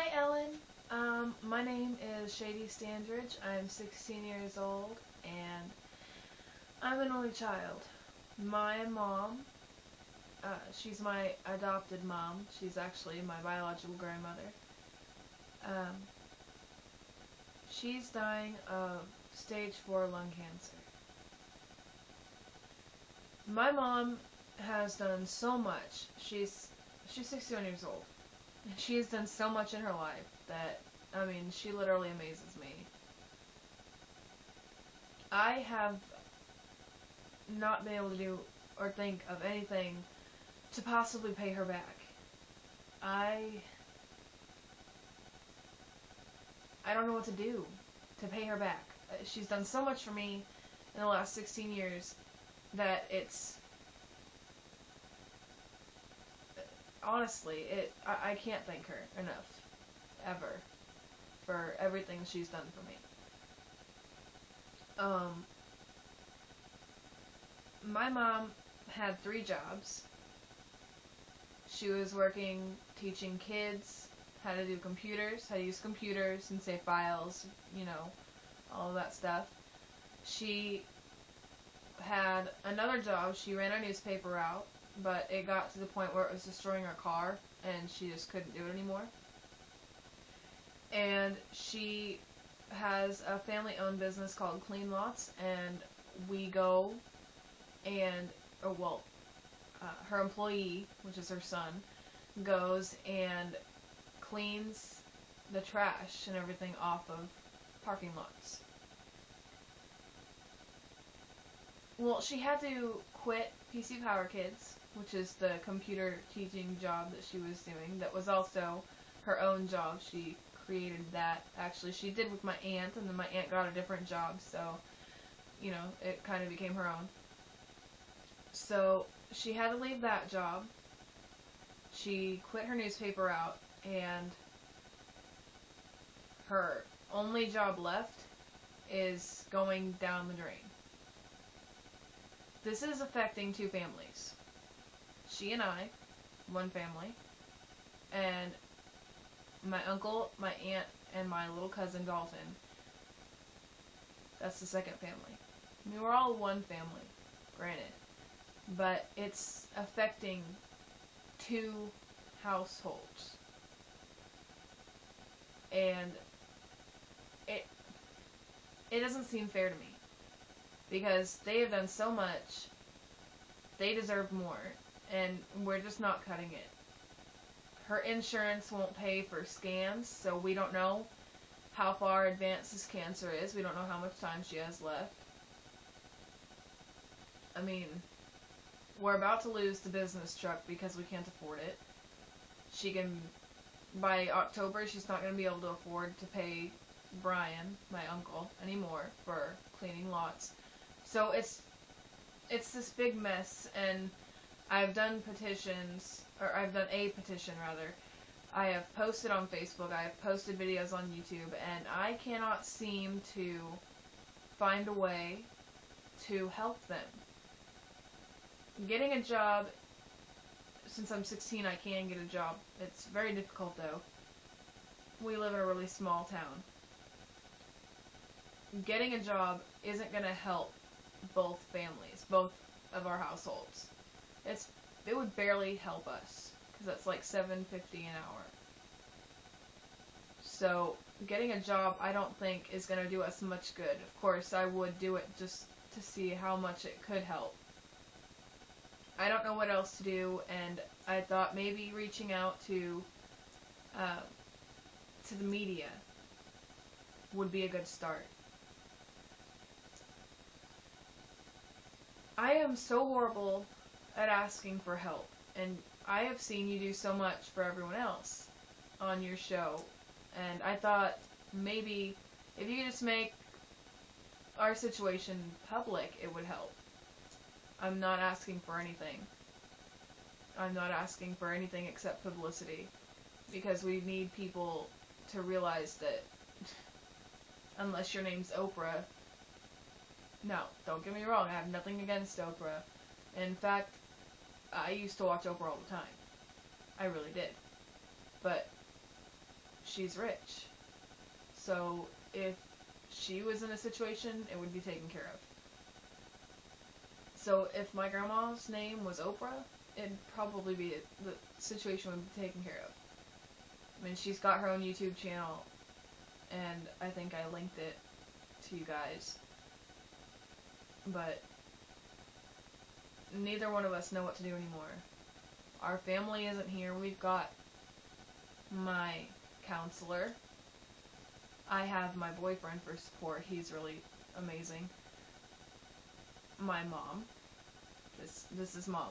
Hi, Ellen. My name is Shady Standridge. I'm 16 years old, and I'm an only child. My mom, she's my adopted mom. She's actually my biological grandmother. Um, she's dying of stage 4 lung cancer. My mom has done so much. She's 61 years old. She has done so much in her life that, she literally amazes me. I have not been able to do or think of anything to possibly pay her back. I I don't know what to do to pay her back. She's done so much for me in the last 16 years that it's honestly, I can't thank her enough ever for everything she's done for me. Um my mom had 3 jobs. She was working teaching kids how to do computers, how to use computers and save files, all of that stuff. She had another job. She ran a newspaper route, but it got to the point where it was destroying her car, and she just couldn't do it anymore. And she has a family-owned business called Clean Lots, and we go and, her employee, which is her son, goes and cleans the trash and everything off of parking lots. Well, she had to quit PC Power Kids, which is the computer teaching job that she was doing. That was also her own job. She created that. Actually, she did with my aunt, and then my aunt got a different job, so, it kind of became her own. So, she had to leave that job. She quit her newspaper route, and her only job left is going down the drain. This is affecting 2 families. She and I, one family, and my uncle, my aunt, and my little cousin Dalton. That's the second family. We're all one family, granted, but it's affecting 2 households. And it doesn't seem fair to me, because they have done so much. They deserve more, and we're just not cutting it. Her insurance won't pay for scans, so we don't know how far advanced this cancer is. We don't know how much time she has left. We're about to lose the business truck because we can't afford it. By October, she's not going to be able to afford to pay Brian, my uncle, anymore for cleaning lots. So it's this big mess, and I've done petitions, or I've done a petition rather. I have posted on Facebook, I have posted videos on YouTube, and I cannot seem to find a way to help them. Getting a job, since I'm 16, I can get a job. It's very difficult though. We live in a really small town. Getting a job isn't going to help both families, both of our households. It would barely help us, because that's like $7.50 an hour. So getting a job, I don't think, is going to do us much good. Of course, I would do it just to see how much it could help. I don't know what else to do, and I thought maybe reaching out to the media would be a good start. I am so horrible at asking for help, and I have seen you do so much for everyone else on your show, and I thought maybe if you could just make our situation public, it would help. I'm not asking for anything. I'm not asking for anything except publicity, because we need people to realize that unless your name's Oprah, no, don't get me wrong, I have nothing against Oprah. In fact, I used to watch Oprah all the time. I really did. But she's rich. So if she was in a situation, it would be taken care of. So if my grandma's name was Oprah, it'd probably be, the situation would be taken care of. I mean, she's got her own YouTube channel, and I think I linked it to you guys. But neither one of us know what to do anymore. Our family isn't here. We've got my counselor. I have my boyfriend for support. He's really amazing. My mom. This is mom.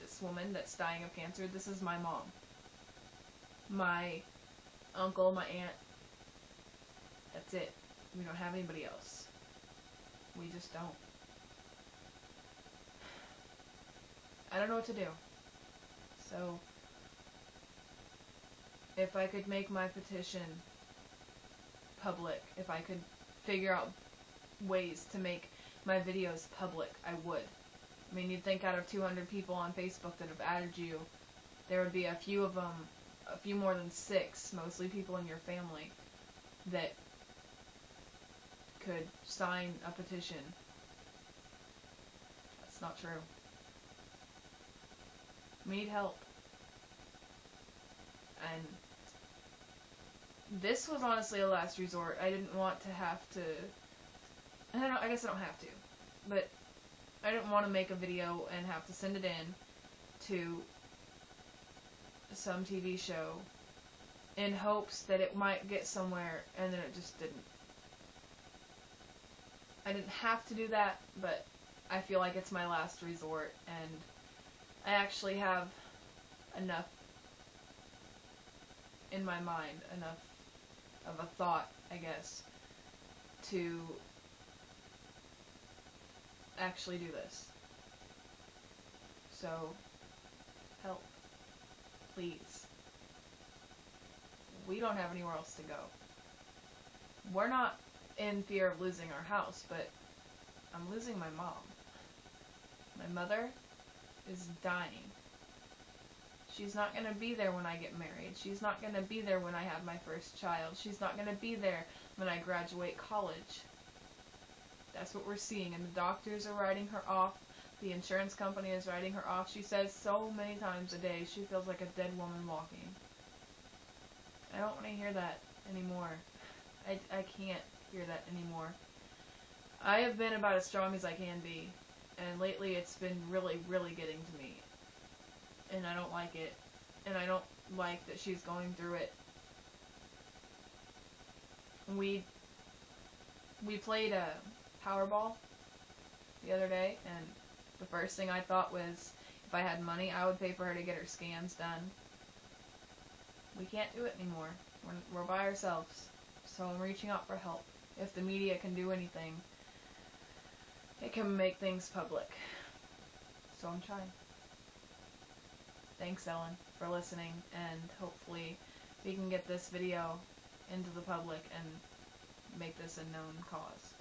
This woman that's dying of cancer, this is my mom. My uncle, my aunt. That's it. We don't have anybody else. We just don't. I don't know what to do. So, if I could make my petition public, if I could figure out ways to make my videos public, I would. I mean, you'd think out of 200 people on Facebook that have added you, there would be a few of them, a few more than 6, mostly people in your family, that could sign a petition. That's not true. We need help. And this was honestly a last resort. I didn't want to have to, I guess I don't have to, but I didn't want to make a video and have to send it in to some TV show in hopes that it might get somewhere, and then it just didn't. I didn't have to do that, but I feel like it's my last resort, and I actually have enough in my mind, enough of a thought, I guess, to actually do this. So, help. Please. We don't have anywhere else to go. We're not in fear of losing our house, but I'm losing my mom. My mother is dying. She's not going to be there when I get married. She's not going to be there when I have my first child. She's not going to be there when I graduate college. That's what we're seeing, and the doctors are writing her off. The insurance company is writing her off. She says so many times a day she feels like a dead woman walking. I don't want to hear that anymore. I can't hear that anymore. I have been about as strong as I can be, and lately it's been really, really getting to me. And I don't like it. And I don't like that she's going through it. We played a Powerball the other day, and the first thing I thought was, if I had money, I would pay for her to get her scans done. We can't do it anymore. We're by ourselves. So I'm reaching out for help. If the media can do anything, it can make things public. So I'm trying. Thanks, Ellen, for listening, and hopefully we can get this video into the public and make this a known cause.